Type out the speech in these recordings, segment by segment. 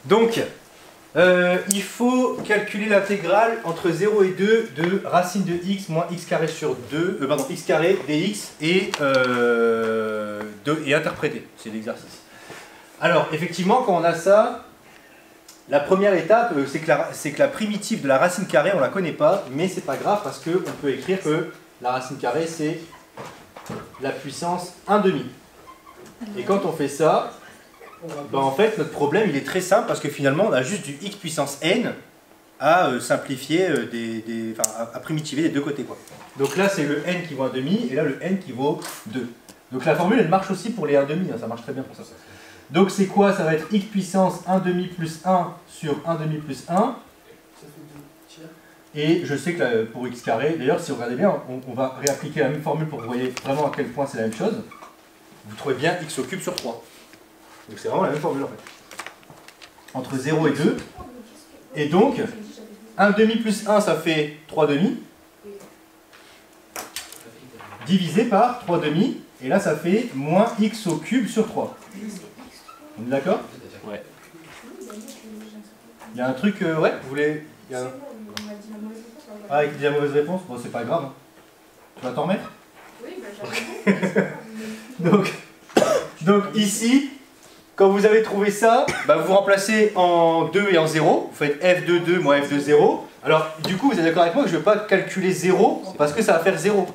Donc, il faut calculer l'intégrale entre 0 et 2 de racine de x moins x carré sur 2, pardon, x carré dx et interpréter. C'est l'exercice. Alors, effectivement, quand on a ça, la première étape, c'est que la primitive de la racine carrée, on ne la connaît pas, mais c'est pas grave parce qu'on peut écrire que la racine carrée, c'est la puissance 1/2. Et quand on fait ça, ben en fait, notre problème, il est très simple parce que finalement, on a juste du x puissance n à simplifier, à primitiver des deux côtés, quoi. Donc là, c'est le n qui vaut 1/2 et là, le n qui vaut 2. Donc la formule, elle marche aussi pour les 1/2, hein, ça marche très bien pour ça. Donc c'est quoi? Ça va être x puissance 1/2 plus 1 sur 1/2 plus 1. Et je sais que là, pour x carré, d'ailleurs, si vous regardez bien, on va réappliquer la même formule pour que vous voyez vraiment à quel point c'est la même chose. Vous trouvez bien x au cube sur 3. Donc c'est vraiment la même formule en fait. Entre 0 et 2. Et donc, 1/2 plus 1, ça fait 3/2. Divisé par 3/2. Et là, ça fait moins x au cube sur 3. On est d'accord? Ouais. Il y a un truc, ouais, vous voulez... Ah, il dit la mauvaise réponse? Bon, c'est pas grave. Hein. Tu vas t'en remettre? Oui, bah j'arrive. donc ici, quand vous avez trouvé ça, bah, vous remplacez en 2 et en 0. Vous faites f de 2 moins f de 0. Alors, du coup, vous êtes d'accord avec moi que je ne vais pas calculer 0 parce que ça va faire 0.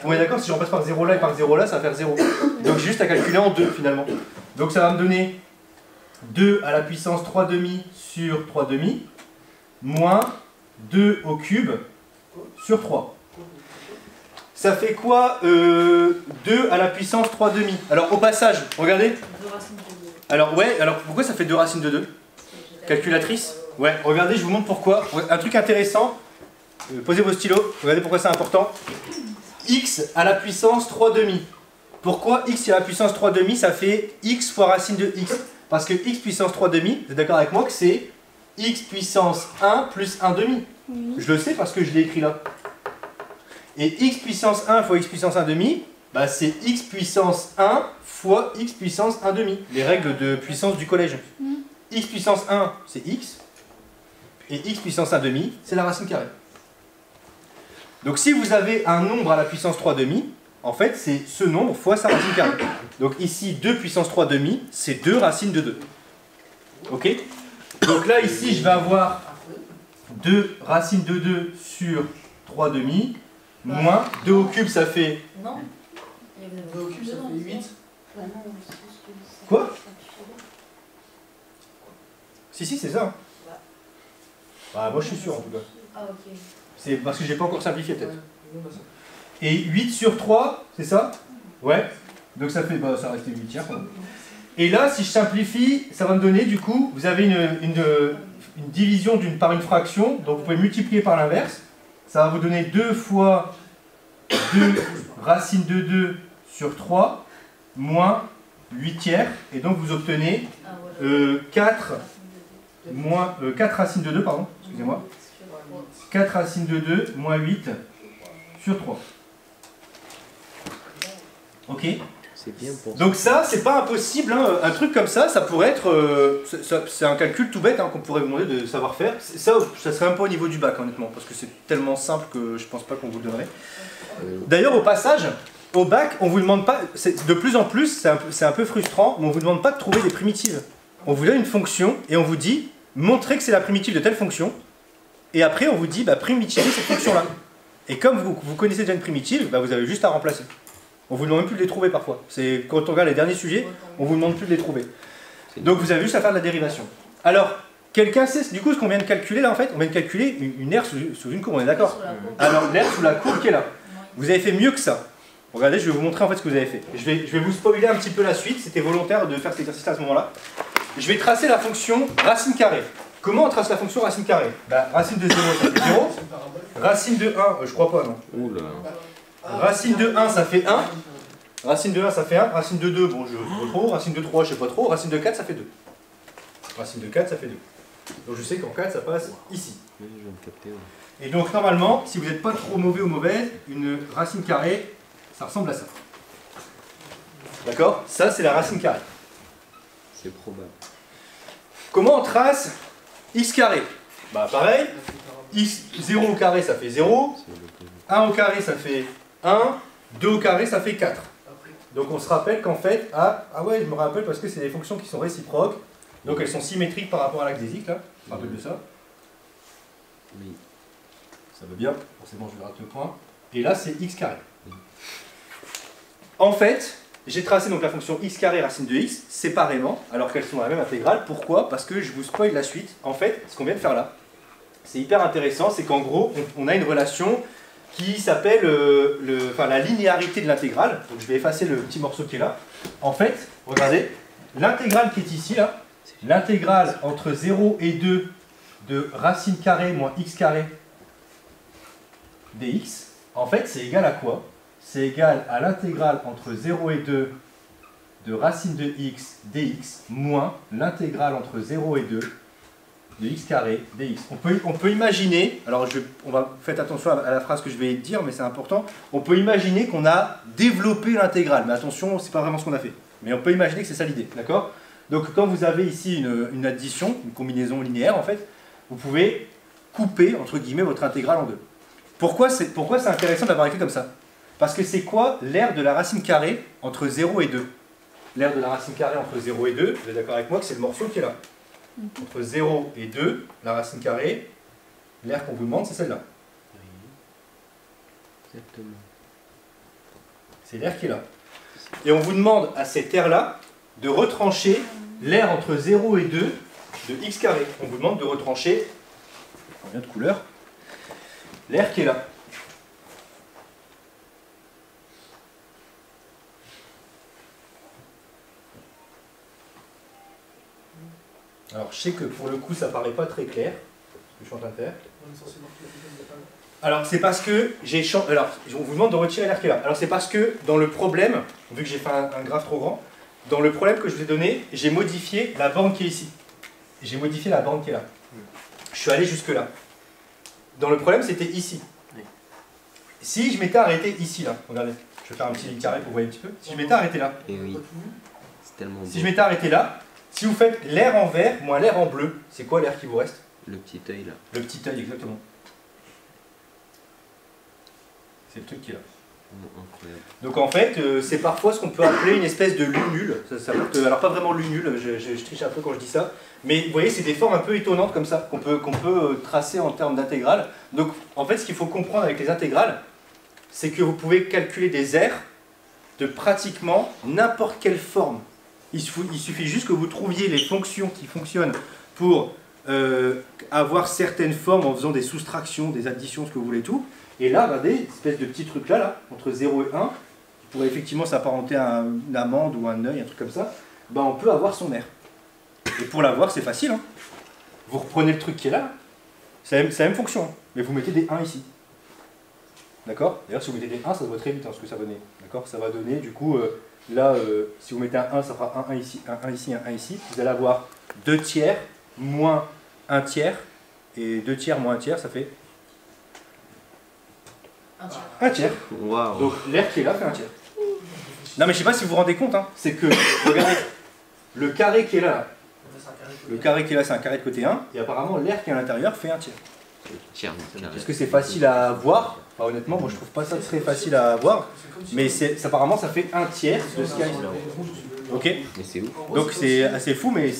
On est d'accord? Si je remplace par 0 là et par 0 là, ça va faire 0. Donc, j'ai juste à calculer en 2 finalement. Donc, ça va me donner 2 à la puissance 3/2 sur 3/2 moins 2 au cube sur 3. Ça fait quoi 2 à la puissance 3/2? Alors, au passage, regardez. Alors, ouais, alors pourquoi ça fait 2 racines de 2? Calculatrice? Ouais, regardez, je vous montre pourquoi. Un truc intéressant. Posez vos stylos, regardez pourquoi c'est important. X à la puissance 3/2. Pourquoi x à la puissance 3/2, ça fait x fois racine de x? Parce que x puissance 3/2, vous êtes d'accord avec moi que c'est x puissance 1 plus 1/2. Je le sais parce que je l'ai écrit là. Et x puissance 1 fois x puissance 1/2, bah c'est x puissance 1 fois x puissance 1/2. Les règles de puissance du collège. X puissance 1, c'est x. Et x puissance 1/2, c'est la racine carrée. Donc si vous avez un nombre à la puissance 3/2, en fait, c'est ce nombre fois sa racine carrée. Donc ici, 2 puissance 3/2, c'est 2 racines de 2. Ok? Donc là, ici, je vais avoir 2 racines de 2 sur 3/2, moins 2 au cube, ça fait... Non. 2 au cube, ça fait 8. Quoi? Si, c'est ça. Bah, moi, je suis sûr, en tout cas. Ah, ok. C'est parce que j'ai pas encore simplifié, peut-être. Et 8 sur 3, c'est ça? Ouais. Donc ça fait, bah, ça restait 8 tiers. Et là, si je simplifie, ça va me donner, du coup, vous avez une division par une fraction, donc vous pouvez multiplier par l'inverse. Ça va vous donner 2 fois 2 racine de 2 sur 3, moins 8 tiers. Et donc vous obtenez 4 racines de 2, pardon, excusez-moi. 4 racines de 2 moins 8 sur 3. Ok? Donc ça, c'est pas impossible, hein. Un truc comme ça, ça pourrait être... c'est un calcul tout bête, hein, qu'on pourrait vous demander de savoir faire. Ça serait un peu au niveau du bac, honnêtement, parce que c'est tellement simple que je pense pas qu'on vous le donnerait. D'ailleurs, au passage, au bac, on vous demande pas... De plus en plus, c'est un peu frustrant, mais on vous demande pas de trouver des primitives. On vous donne une fonction, et on vous dit, montrez que c'est la primitive de telle fonction, et après on vous dit, bah, primitivez cette fonction-là. Et comme vous connaissez déjà une primitive, bah, vous avez juste à remplacer. On vous demande même plus de les trouver parfois. Quand on regarde les derniers sujets, on vous demande plus de les trouver. Donc vous avez juste à faire de la dérivation. Alors, quelqu'un sait du coup ce qu'on vient de calculer là en fait? On vient de calculer une aire sous une courbe, on est d'accord? Alors l'aire sous la courbe qui est là. Vous avez fait mieux que ça. Regardez, je vais vous montrer en fait ce que vous avez fait. Je vais vous spoiler un petit peu la suite, c'était volontaire de faire cet exercice à ce moment-là. Je vais tracer la fonction racine carrée. Comment on trace la fonction racine carrée? Bah, racine de 0, ça fait 0. Racine de 1, je crois pas, non. Oula. Racine de 1, ça fait 1. Racine de 1, ça fait 1. Racine de 2, bon, je sais pas trop. Racine de 3, je sais pas trop. Racine de 4, ça fait 2. Racine de 4, ça fait 2. Donc je sais qu'en 4, ça passe ici. Et donc normalement, si vous n'êtes pas trop mauvais ou mauvaise, une racine carrée, ça ressemble à ça. D'accord? Ça, c'est la racine carrée. C'est probable. Comment on trace x carré? Bah pareil, x, 0 au carré ça fait 0, 1 au carré ça fait 1, 2 au carré ça fait 4. Donc on se rappelle qu'en fait, ah ouais, je me rappelle parce que c'est des fonctions qui sont réciproques, donc elles sont symétriques par rapport à l'axe des x, là, je me rappelle de ça. Oui. Ça va bien, forcément je vais rater le point. Et là c'est x carré. En fait, j'ai tracé donc la fonction x carré racine de x séparément, alors qu'elles sont dans la même intégrale. Pourquoi? Parce que je vous spoil la suite. En fait, ce qu'on vient de faire là, c'est hyper intéressant, c'est qu'en gros, on a une relation qui s'appelle la linéarité de l'intégrale. Donc je vais effacer le petit morceau qui est là. En fait, regardez, l'intégrale qui est ici, là, l'intégrale entre 0 et 2 de racine carrée moins x carré dx, en fait, c'est égal à quoi? C'est égal à l'intégrale entre 0 et 2 de racine de x dx moins l'intégrale entre 0 et 2 de x carré dx. On peut imaginer, alors faites attention à la phrase que je vais dire, mais c'est important, on peut imaginer qu'on a développé l'intégrale, mais attention, c'est pas vraiment ce qu'on a fait. Mais on peut imaginer que c'est ça l'idée, d'accord? Donc quand vous avez ici une addition, une combinaison linéaire en fait, vous pouvez couper, entre guillemets, votre intégrale en deux. Pourquoi c'est intéressant d'avoir écrit comme ça? Parce que c'est quoi l'aire de la racine carrée entre 0 et 2? L'aire de la racine carrée entre 0 et 2, vous êtes d'accord avec moi que c'est le morceau qui est là. Entre 0 et 2, la racine carrée, l'aire qu'on vous demande, c'est celle-là. Oui. Exactement. C'est l'aire qui est là. Et on vous demande à cette aire-là de retrancher l'aire entre 0 et 2 de x carré. On vous demande de retrancher, combien de couleurs, l'aire qui est là. Alors je sais que pour le coup ça paraît pas très clair, ce que je suis en train de faire. Alors c'est parce que on vous demande de retirer l'aire qui est là. Alors c'est parce que dans le problème, vu que j'ai fait un graphe trop grand, dans le problème que je vous ai donné, j'ai modifié la borne qui est ici. J'ai modifié la borne qui est là. Je suis allé jusque là. Dans le problème c'était ici. Si je m'étais arrêté ici là, regardez, je vais faire un petit carré pour vous voyez un petit peu. Si je m'étais arrêté là, Et oui. C'est tellement beau. si je m'étais arrêté là, si vous faites l'air en vert moins l'air en bleu, c'est quoi l'air qui vous reste? Le petit œil là. Le petit œil, exactement. C'est le truc qui est là. Oh, incroyable. Donc en fait, c'est parfois ce qu'on peut appeler une espèce de lunule. Alors pas vraiment lunule, je triche un peu quand je dis ça. Mais vous voyez, c'est des formes un peu étonnantes comme ça, qu'on peut tracer en termes d'intégrales. Donc en fait, ce qu'il faut comprendre avec les intégrales, c'est que vous pouvez calculer des aires de pratiquement n'importe quelle forme. Il suffit juste que vous trouviez les fonctions qui fonctionnent pour avoir certaines formes en faisant des soustractions, des additions, ce que vous voulez tout. Et là, regardez, une espèce de petit truc là, entre 0 et 1, qui pourrait effectivement s'apparenter à une amande ou un œil, un truc comme ça, ben on peut avoir son aire. Et pour l'avoir, c'est facile. Hein. Vous reprenez le truc qui est là, c'est la même fonction, hein, mais vous mettez des 1 ici. D'accord? D'ailleurs, si vous mettez des 1, ça doit très vite hein, ce que ça va donner. D'accord? Ça va donner, du coup, là, si vous mettez un 1, ça fera un 1 ici, un 1 ici, un 1 ici. Vous allez avoir 2 tiers moins 1 tiers, et 2 tiers moins 1 tiers, ça fait un tiers. Waouh. Donc l'air qui est là fait un tiers. Non mais je sais pas si vous vous rendez compte, hein, c'est que, regardez, le carré qui est là, le carré qui est là c'est un carré de côté 1, et apparemment l'air qui est à l'intérieur fait un tiers. Tiens, carré. Est-ce que c'est facile à voir? Enfin, honnêtement, moi je trouve pas ça très facile à voir, mais apparemment ça fait un tiers de ce qu'il y a ici. Ok? Mais c'est ouf. Donc c'est assez fou, mais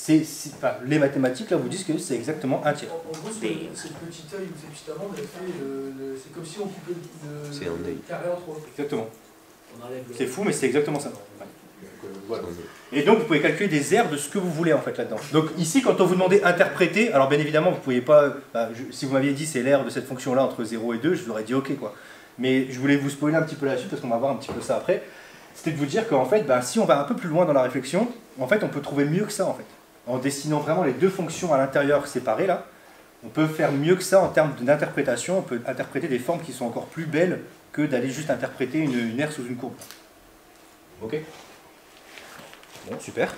enfin, les mathématiques là vous disent que c'est exactement un tiers. En gros, c'est le petit œil ou cette petite amande, elle fait c'est comme si on coupait C'est un œil. le carré en trois. Exactement. On enlève le... C'est fou, mais c'est exactement ça. Ouais. Voilà. Et donc vous pouvez calculer des aires de ce que vous voulez en fait là-dedans. Donc ici quand on vous demandait interpréter, alors bien évidemment vous ne pouviez pas, si vous m'aviez dit c'est l'aire de cette fonction là entre 0 et 2, je vous aurais dit ok quoi. Mais je voulais vous spoiler un petit peu là-dessus parce qu'on va voir un petit peu ça après. C'était de vous dire qu'en fait si on va un peu plus loin dans la réflexion, en fait on peut trouver mieux que ça en fait. En dessinant vraiment les deux fonctions à l'intérieur séparées là, on peut faire mieux que ça en termes d'interprétation, on peut interpréter des formes qui sont encore plus belles que d'aller juste interpréter une aire sous une courbe. Ok? Bon, super.